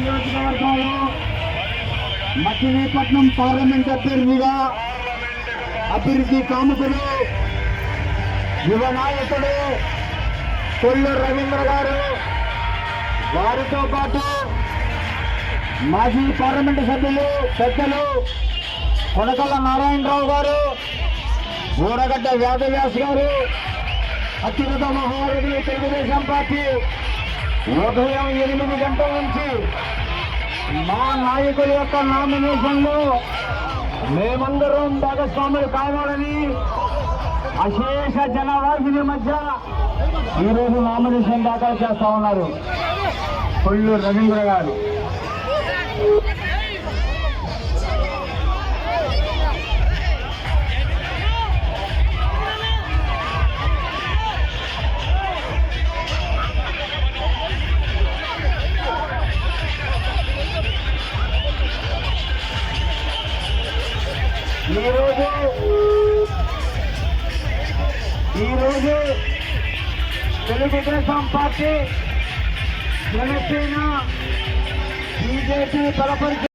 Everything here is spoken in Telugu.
నియోజకవర్గంలో మచిలీపట్నం పార్లమెంట్ అభ్యర్థిగా అభివృద్ధి కాముకులు యువ నాయకుడు కొల్లు రవీంద్ర గారు, వారితో పాటు మాజీ పార్లమెంటు సభ్యులు పెద్దలు కొనకళ్ళ నారాయణరావు గారు, ఊరగడ్డ వేదవ్యాస్ గారు, అత్యున్నత మహారెడ్డి తెలుగుదేశం పార్టీ ఉదయం 8 గంటల నుంచి మా నాయకుల యొక్క నామినేషన్లో మేమందరం భాగస్వాములు కావాలని అశేష జనవాహిని మధ్య ఈరోజు నామినేషన్ దాఖలు చేస్తా ఉన్నారు కొల్లు రవీంద్ర గారు. ఈరోజు తెలుగుదేశం పార్టీ, జనసేన, బీజేపీ బలపరిచే